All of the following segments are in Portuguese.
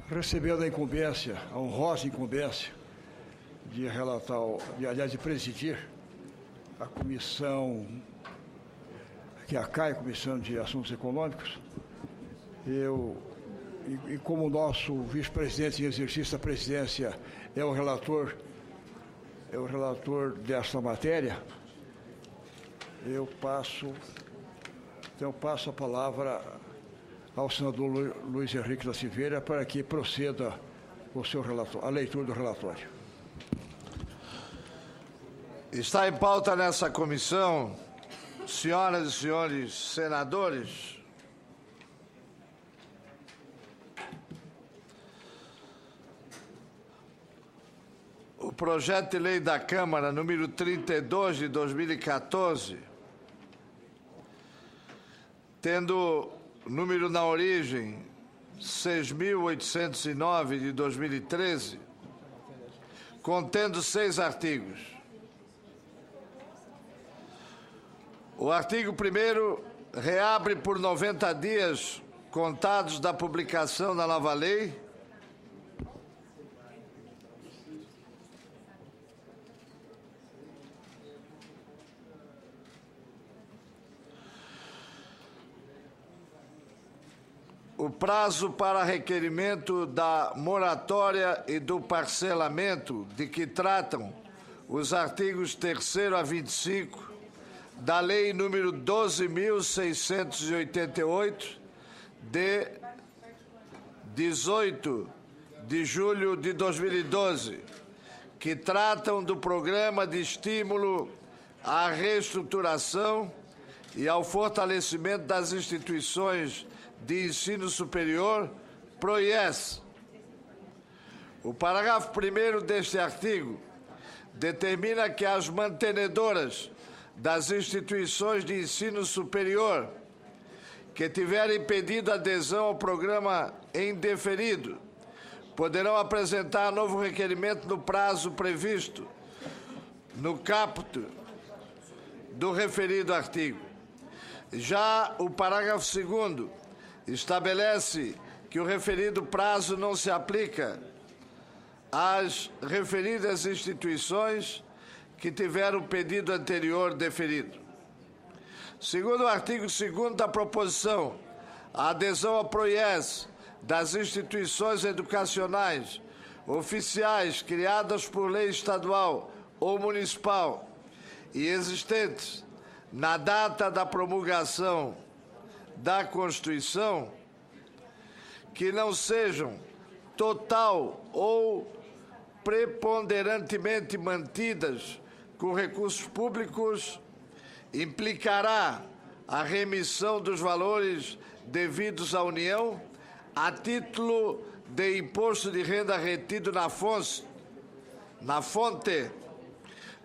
recebendo a incumbência, a honrosa incumbência de relatar, de presidir a comissão, que é a CAI, Comissão de Assuntos Econômicos, e como o nosso vice-presidente em exercício da presidência é o relator desta matéria, eu passo a palavra ao senador Luiz Henrique da Silveira para que proceda a leitura do relatório. Está em pauta nessa comissão, senhoras e senhores senadores, o projeto de lei da Câmara número 32 de 2014, tendo número na origem 6.809 de 2013, contendo 6 artigos. O artigo 1º reabre por 90 dias contados da publicação da nova lei o prazo para requerimento da moratória e do parcelamento de que tratam os artigos 3º a 25 da Lei número 12.688, de 18 de julho de 2012, que tratam do Programa de Estímulo à Reestruturação e ao Fortalecimento das Instituições de Ensino Superior, PROIES. O parágrafo 1º deste artigo determina que as mantenedoras das instituições de ensino superior que tiverem pedido adesão ao programa em deferido poderão apresentar novo requerimento no prazo previsto no caput do referido artigo. Já o parágrafo 2º estabelece que o referido prazo não se aplica às referidas instituições que tiveram o pedido anterior deferido. Segundo o artigo 2º da proposição, a adesão ao PROIES das instituições educacionais oficiais criadas por lei estadual ou municipal e existentes na data da promulgação da Constituição, que não sejam total ou preponderantemente mantidas com recursos públicos, implicará a remissão dos valores devidos à União a título de imposto de renda retido na fonte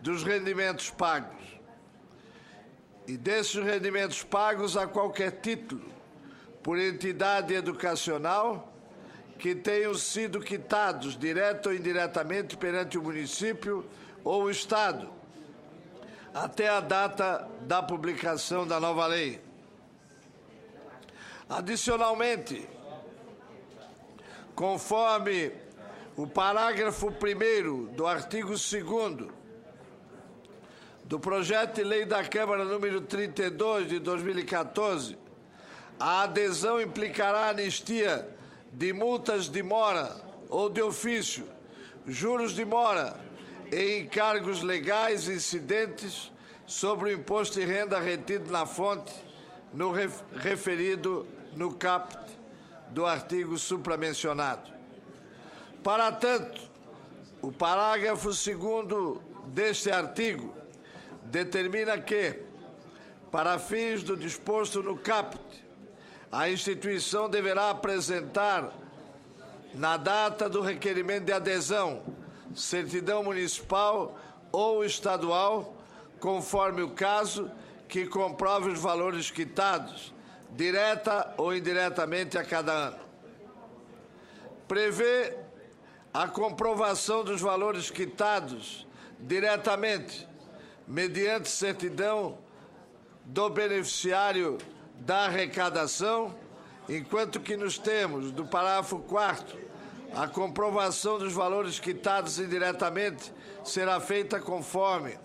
dos rendimentos pagos, e desses rendimentos pagos a qualquer título por entidade educacional que tenham sido quitados, direta ou indiretamente, perante o município ou o Estado, até a data da publicação da nova lei. Adicionalmente, conforme o parágrafo 1º do artigo 2º do projeto de lei da Câmara número 32 de 2014, a adesão implicará anistia de multas de mora ou de ofício, juros de mora e encargos legais incidentes sobre o imposto de renda retido na fonte no referido no caput do artigo supramencionado. Para tanto, o parágrafo 2º deste artigo determina que, para fins do disposto no caput, a instituição deverá apresentar, na data do requerimento de adesão, certidão municipal ou estadual, conforme o caso, que comprove os valores quitados, direta ou indiretamente, a cada ano. Prevê a comprovação dos valores quitados diretamente, mediante certidão do beneficiário da arrecadação, enquanto que nos termos do parágrafo 4º a comprovação dos valores quitados indiretamente será feita conforme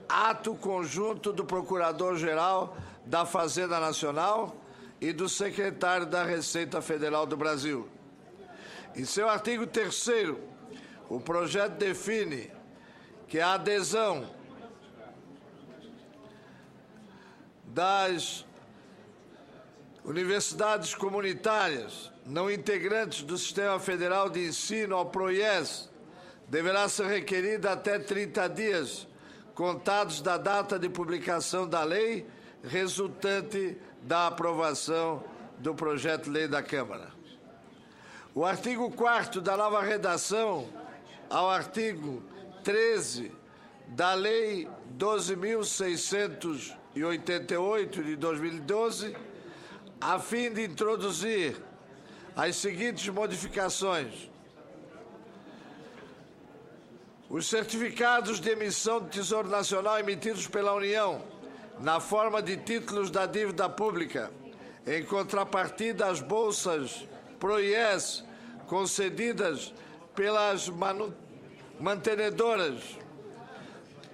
ato conjunto do Procurador-Geral da Fazenda Nacional e do Secretário da Receita Federal do Brasil. Em seu artigo 3º, o projeto define que a adesão das universidades comunitárias não integrantes do Sistema Federal de Ensino ao PROIES deverá ser requerida até 30 dias, contados da data de publicação da lei resultante da aprovação do projeto de lei da Câmara. O artigo 4º da nova redação ao artigo 13 da Lei 12.688 de 2012, a fim de introduzir as seguintes modificações. Os certificados de emissão do Tesouro Nacional emitidos pela União na forma de títulos da dívida pública, em contrapartida às bolsas PROIES concedidas pelas mantenedoras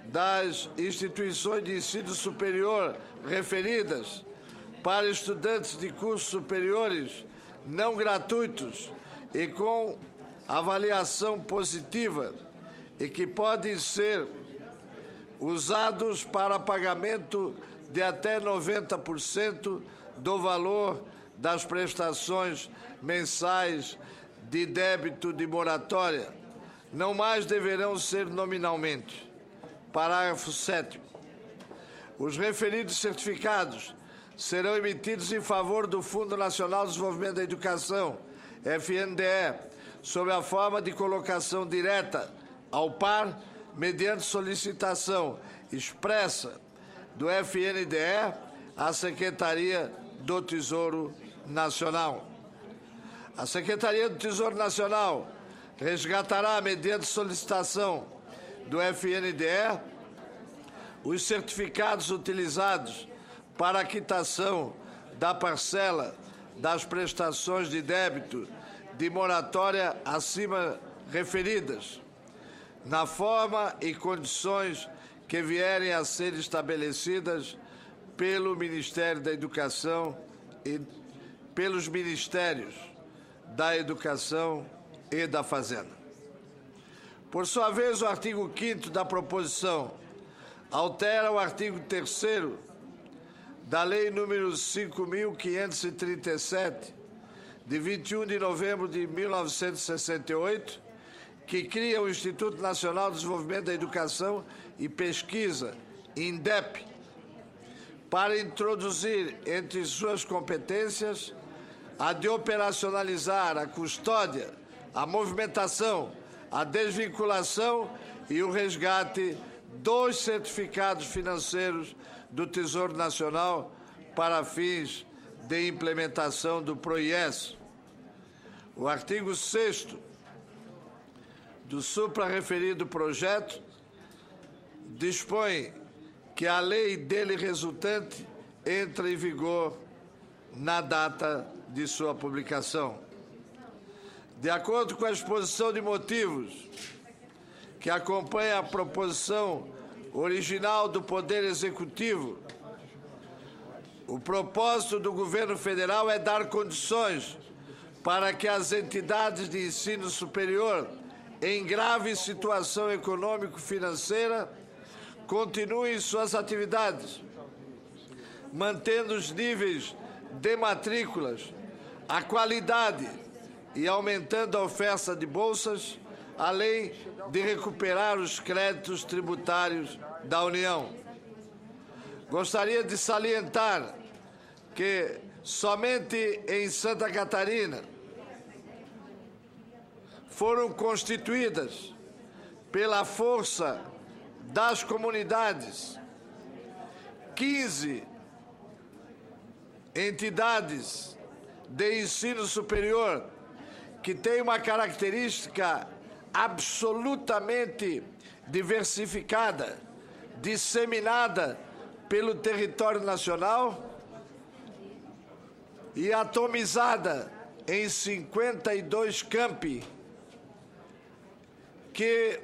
das instituições de ensino superior referidas para estudantes de cursos superiores não gratuitos e com avaliação positiva e que podem ser usados para pagamento de até 90% do valor das prestações mensais de débito de moratória, não mais deverão ser nominalmente. Parágrafo 7º. Os referidos certificados serão emitidos em favor do Fundo Nacional de Desenvolvimento da Educação, FNDE, sob a forma de colocação direta ao par, mediante solicitação expressa do FNDE à Secretaria do Tesouro Nacional. A Secretaria do Tesouro Nacional resgatará, mediante solicitação do FNDE, os certificados utilizados para a quitação da parcela das prestações de débito de moratória acima referidas, na forma e condições que vierem a ser estabelecidas pelo Ministério da Educação e pelos Ministérios da Educação e da Fazenda. Por sua vez, o artigo 5º da proposição altera o artigo 3º da Lei número 5.537, de 21 de novembro de 1968, que cria o Instituto Nacional de Desenvolvimento da Educação e Pesquisa, INDEP, para introduzir entre suas competências a de operacionalizar a custódia, a movimentação, a desvinculação e o resgate dos certificados financeiros do Tesouro Nacional para fins de implementação do PROIES. O artigo 6º do supra-referido projeto dispõe que a lei dele resultante entre em vigor na data de sua publicação. De acordo com a exposição de motivos que acompanha a proposição original do Poder Executivo, o propósito do governo federal é dar condições para que as entidades de ensino superior em grave situação econômico-financeira continuem suas atividades, mantendo os níveis de matrículas, a qualidade e aumentando a oferta de bolsas, além de recuperar os créditos tributários da União. Gostaria de salientar que somente em Santa Catarina foram constituídas pela força das comunidades 15 entidades de ensino superior que têm uma característica absolutamente diversificada, disseminada pelo território nacional e atomizada em 52 campi que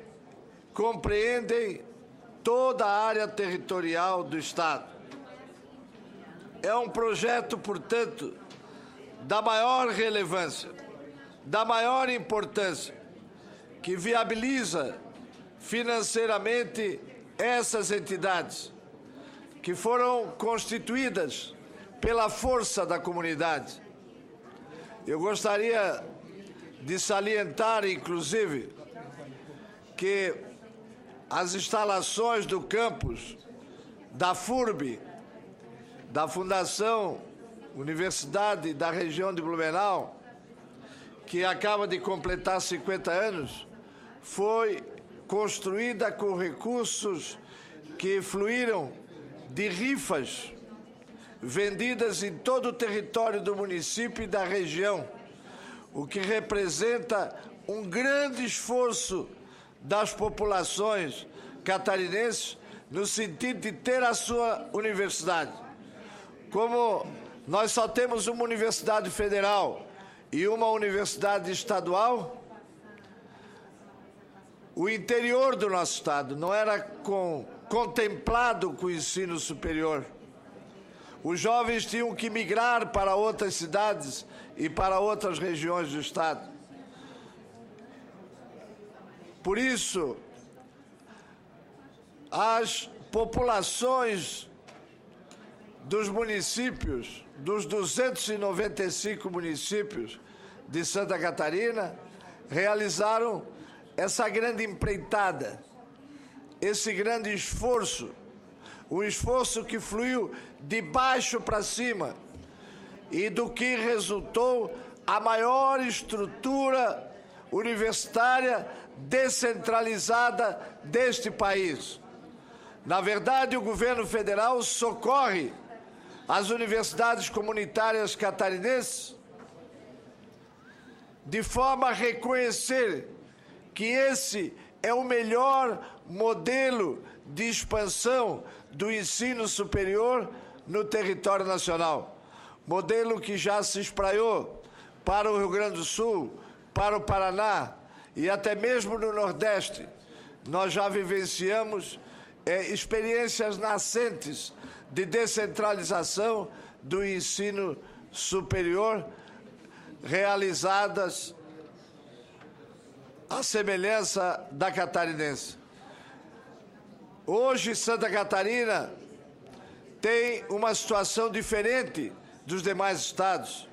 compreendem toda a área territorial do Estado. É um projeto, portanto, da maior relevância, da maior importância, que viabiliza financeiramente essas entidades, que foram constituídas pela força da comunidade. Eu gostaria de salientar, inclusive, que as instalações do campus da FURB, da Fundação Universidade da região de Blumenau, que acaba de completar 50 anos, foi construída com recursos que fluíram de rifas vendidas em todo o território do município e da região, o que representa um grande esforço das populações catarinenses no sentido de ter a sua universidade. Como nós só temos uma universidade federal e uma universidade estadual, o interior do nosso estado não era contemplado com o ensino superior. Os jovens tinham que migrar para outras cidades e para outras regiões do estado. Por isso, as populações dos municípios, dos 295 municípios de Santa Catarina, realizaram essa grande empreitada, esse grande esforço, um esforço que fluiu de baixo para cima e do que resultou a maior estrutura universitária descentralizada deste país. Na verdade, o governo federal socorre as universidades comunitárias catarinenses de forma a reconhecer que esse é o melhor modelo de expansão do ensino superior no território nacional. Modelo que já se espraiou para o Rio Grande do Sul, para o Paraná e até mesmo no Nordeste. Nós já vivenciamos experiências nascentes de descentralização do ensino superior realizadas à semelhança da catarinense. Hoje, Santa Catarina tem uma situação diferente dos demais estados.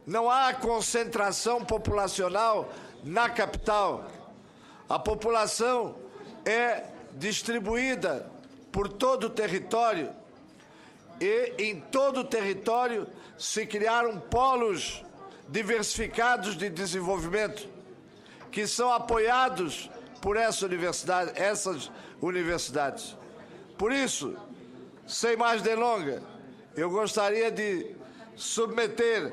Não há concentração populacional na capital. A população é distribuída por todo o território e em todo o território se criaram polos diversificados de desenvolvimento que são apoiados por essas universidades. Por isso, sem mais delongas, eu gostaria de submeter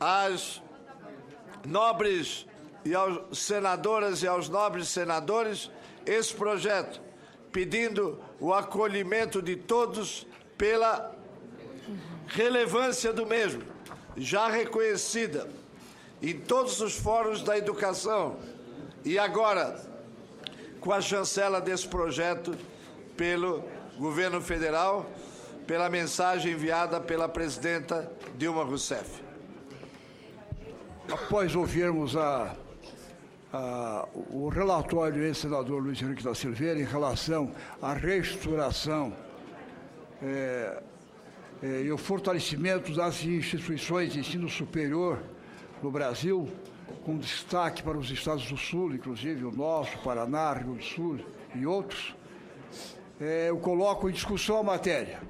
às nobres e aos senadoras e aos nobres senadores esse projeto, pedindo o acolhimento de todos pela relevância do mesmo, já reconhecida em todos os fóruns da educação e agora com a chancela desse projeto pelo governo federal, pela mensagem enviada pela presidenta Dilma Rousseff. Após ouvirmos o relatório do ex-senador Luiz Henrique da Silveira em relação à reestruturação e o fortalecimento das instituições de ensino superior no Brasil, com destaque para os estados do Sul, inclusive o nosso, Paraná, Rio Grande do Sul e outros, eu coloco em discussão a matéria.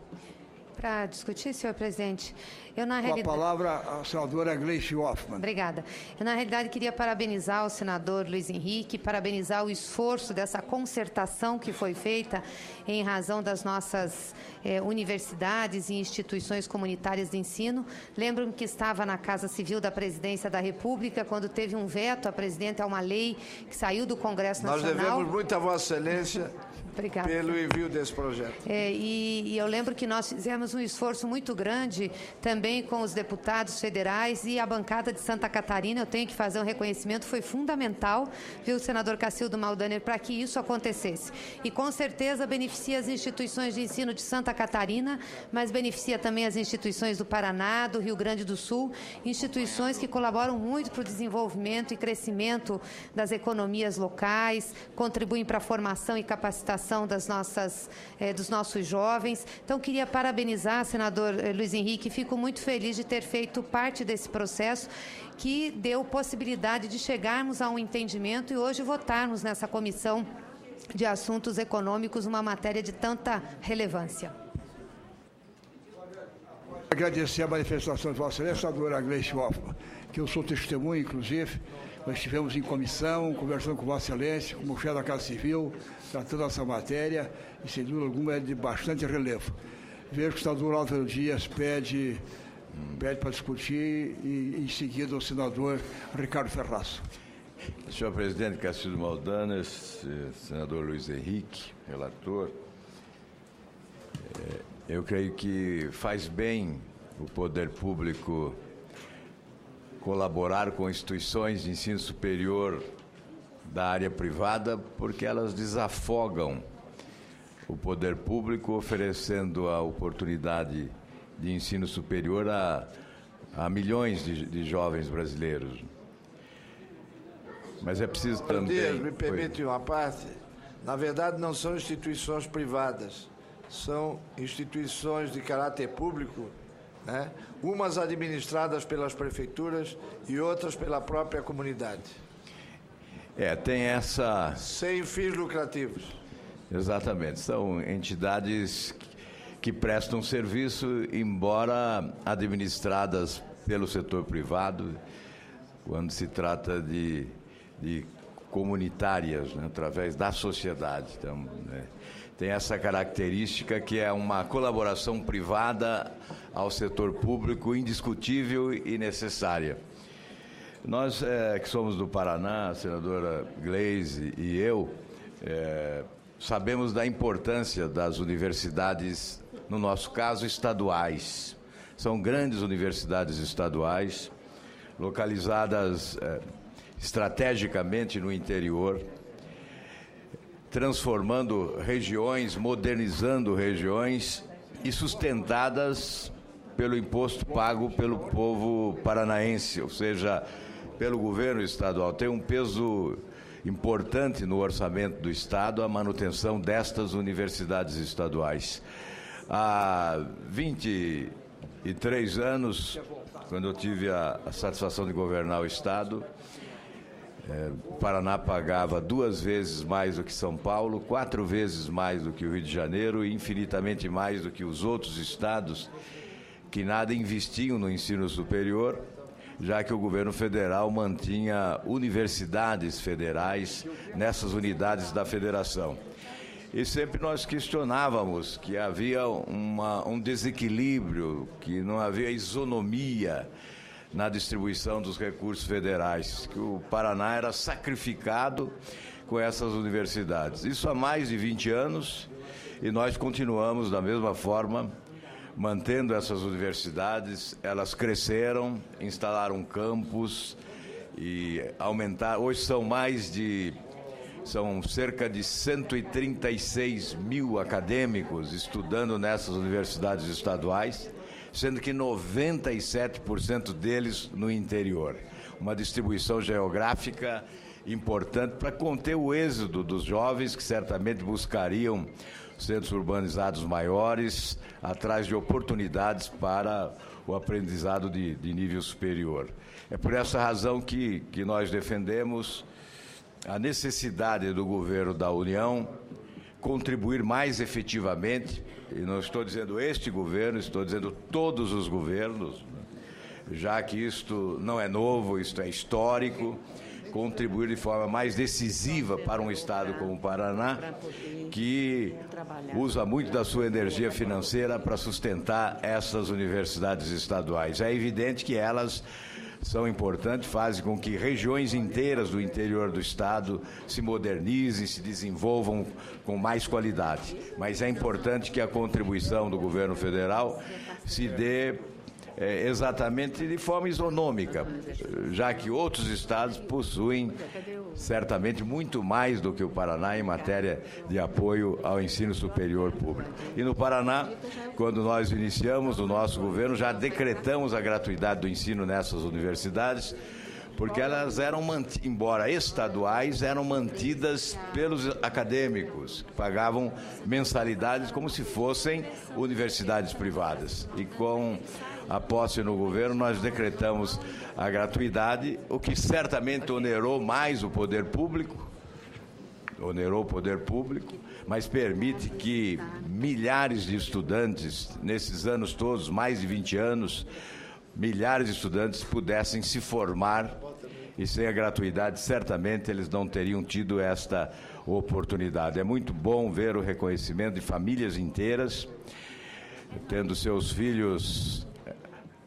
Para discutir, senhor presidente, eu na Com realidade... a palavra a senadora Gleice Hoffmann. Obrigada. Eu, na realidade, queria parabenizar o senador Luiz Henrique, parabenizar o esforço dessa concertação que foi feita em razão das nossas universidades e instituições comunitárias de ensino. Lembro-me que estava na Casa Civil da Presidência da República, quando teve um veto à presidenta a uma lei que saiu do Congresso Nacional. Nós devemos muito a Vossa Excelência Obrigada. pelo envio desse projeto. E eu lembro que nós fizemos um esforço muito grande também com os deputados federais e a bancada de Santa Catarina. Eu tenho que fazer um reconhecimento, foi fundamental, viu, senador Cacildo Maldaner, para que isso acontecesse. E com certeza beneficia as instituições de ensino de Santa Catarina, mas beneficia também as instituições do Paraná, do Rio Grande do Sul, instituições que colaboram muito para o desenvolvimento e crescimento das economias locais, contribuem para a formação e capacitação dos nossos jovens. Então, queria parabenizar, senador Luiz Henrique, fico muito feliz de ter feito parte desse processo que deu possibilidade de chegarmos a um entendimento e hoje votarmos nessa comissão de assuntos econômicos uma matéria de tanta relevância. Agradecer a manifestação de Vossa Excelência, senadora Gleice Hoffmann, que eu sou testemunha, inclusive. Nós estivemos em comissão, conversando com Vossa Excelência, como chefe da Casa Civil, tratando essa matéria, e sem dúvida alguma é de bastante relevo. Vejo que o senador Álvaro Dias pede para discutir e, em seguida, o senador Ricardo Ferraz. Senhor presidente Cacildo Maldaner, senador Luiz Henrique, relator, eu creio que faz bem o poder público colaborar com instituições de ensino superior da área privada, porque elas desafogam o poder público, oferecendo a oportunidade de ensino superior a milhões de jovens brasileiros. Mas é preciso também... Dias, me permite uma parte. Na verdade, não são instituições privadas, são instituições de caráter público, né? Umas administradas pelas prefeituras e outras pela própria comunidade. Tem essa... Sem fins lucrativos. Exatamente. São entidades que prestam serviço, embora administradas pelo setor privado, quando se trata de comunitárias, né, através da sociedade. Então, tem essa característica que é uma colaboração privada ao setor público indiscutível e necessária. Nós, que somos do Paraná, a senadora Gleice e eu, sabemos da importância das universidades, no nosso caso, estaduais. São grandes universidades estaduais, localizadas estrategicamente no interior, transformando regiões, modernizando regiões e sustentadas pelo imposto pago pelo povo paranaense, ou seja, pelo governo estadual. Tem um peso importante no orçamento do Estado a manutenção destas universidades estaduais. Há 23 anos, quando eu tive a satisfação de governar o Estado, o Paraná pagava 2 vezes mais do que São Paulo, 4 vezes mais do que o Rio de Janeiro e infinitamente mais do que os outros estados que nada investiam no ensino superior, já que o governo federal mantinha universidades federais nessas unidades da federação. E sempre nós questionávamos que havia um desequilíbrio, que não havia isonomia na distribuição dos recursos federais, que o Paraná era sacrificado com essas universidades. Isso há mais de 20 anos e nós continuamos da mesma forma, mantendo essas universidades. Elas cresceram, instalaram campus e aumentaram. Hoje são cerca de 136 mil acadêmicos estudando nessas universidades estaduais, sendo que 97% deles no interior. Uma distribuição geográfica importante para conter o êxodo dos jovens que certamente buscariam centros urbanizados maiores, atrás de oportunidades para o aprendizado de nível superior. É por essa razão que nós defendemos a necessidade do governo da União contribuir mais efetivamente, e não estou dizendo este governo, estou dizendo todos os governos, já que isto não é novo, isto é histórico, contribuir de forma mais decisiva para um estado como o Paraná, que usa muito da sua energia financeira para sustentar essas universidades estaduais. É evidente que elas são importantes, fazem com que regiões inteiras do interior do Estado se modernizem, se desenvolvam com mais qualidade. Mas é importante que a contribuição do governo federal se dê exatamente de forma isonômica, já que outros estados possuem certamente muito mais do que o Paraná em matéria de apoio ao ensino superior público. E no Paraná, quando nós iniciamos o nosso governo, já decretamos a gratuidade do ensino nessas universidades, porque elas eram, embora estaduais, eram mantidas pelos acadêmicos, que pagavam mensalidades como se fossem universidades privadas. E com a posse no governo, nós decretamos a gratuidade, o que certamente onerou mais o poder público, mas permite que milhares de estudantes, nesses anos todos, mais de 20 anos, milhares de estudantes pudessem se formar, e sem a gratuidade, certamente eles não teriam tido esta oportunidade. É muito bom ver o reconhecimento de famílias inteiras, tendo seus filhos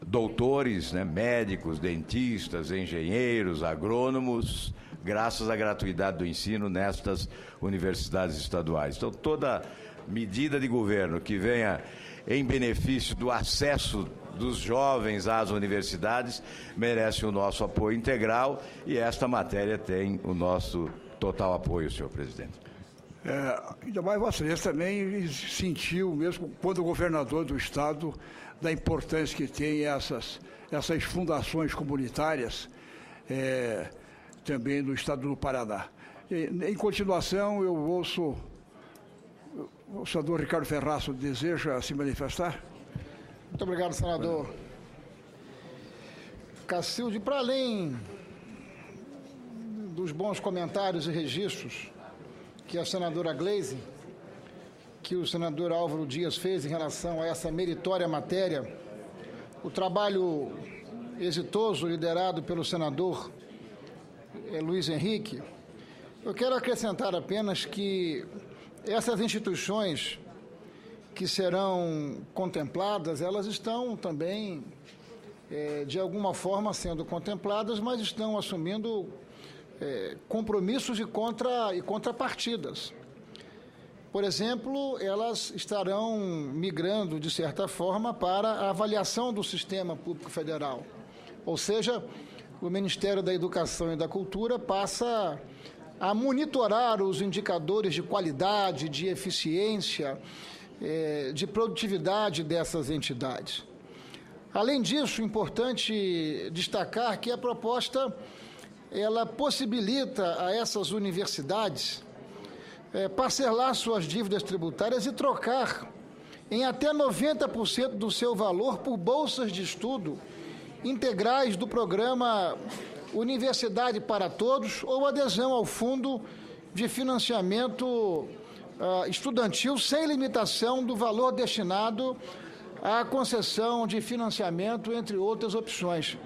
doutores, né, médicos, dentistas, engenheiros, agrônomos, graças à gratuidade do ensino nestas universidades estaduais. Então, toda medida de governo que venha em benefício do acesso dos jovens às universidades merece o nosso apoio integral, e esta matéria tem o nosso total apoio, senhor presidente. Ainda mais Vossa Excelência também sentiu, mesmo quando governador do Estado, da importância que tem essas fundações comunitárias também no Estado do Paraná. Em continuação, eu ouço o senador Ricardo Ferraz, deseja se manifestar? Muito obrigado, senador Cacilde. Para além dos bons comentários e registros que a senadora Gleisi, que o senador Álvaro Dias fez em relação a essa meritória matéria, o trabalho exitoso liderado pelo senador Luiz Henrique, eu quero acrescentar apenas que essas instituições que serão contempladas, elas estão também, de alguma forma, sendo contempladas, mas estão assumindo compromissos e contrapartidas. Por exemplo, elas estarão migrando, de certa forma, para a avaliação do sistema público federal. Ou seja, o Ministério da Educação e da Cultura passa a monitorar os indicadores de qualidade, de eficiência, de produtividade dessas entidades. Além disso, é importante destacar que a proposta ela possibilita a essas universidades parcelar suas dívidas tributárias e trocar em até 90% do seu valor por bolsas de estudo integrais do programa Universidade para Todos ou adesão ao Fundo de Financiamento Estudantil sem limitação do valor destinado à concessão de financiamento, entre outras opções.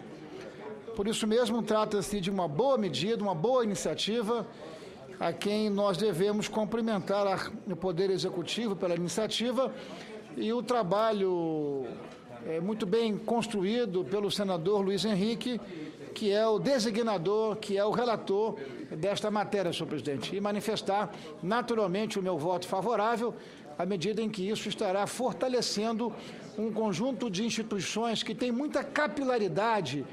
Por isso mesmo, trata-se de uma boa medida, uma boa iniciativa, a quem nós devemos cumprimentar o Poder Executivo pela iniciativa e o trabalho muito bem construído pelo senador Luiz Henrique, que é o designador, que é o relator desta matéria, senhor presidente, e manifestar naturalmente o meu voto favorável, à medida em que isso estará fortalecendo um conjunto de instituições que tem muita capilaridade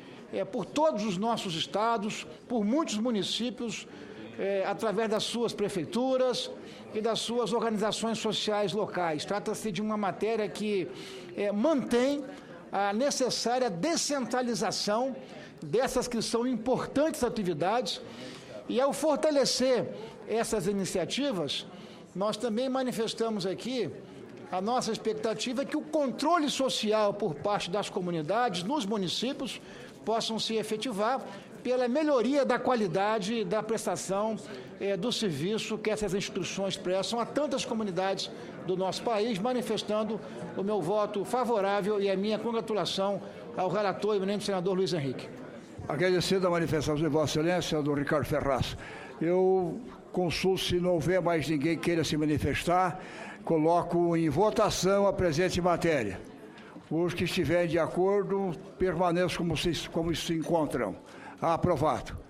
por todos os nossos estados, por muitos municípios, através das suas prefeituras e das suas organizações sociais locais. Trata-se de uma matéria que mantém a necessária descentralização dessas que são importantes atividades, e ao fortalecer essas iniciativas, nós também manifestamos aqui a nossa expectativa que o controle social por parte das comunidades nos municípios possam se efetivar pela melhoria da qualidade da prestação do serviço que essas instituições prestam a tantas comunidades do nosso país, manifestando o meu voto favorável e a minha congratulação ao relator e eminente senador Luiz Henrique. Agradecendo a manifestação de Vossa Excelência, senador Ricardo Ferraz. Eu consulto, se não houver mais ninguém que queira se manifestar, coloco em votação a presente matéria. Os que estiverem de acordo, permaneçam como se encontram. Aprovado.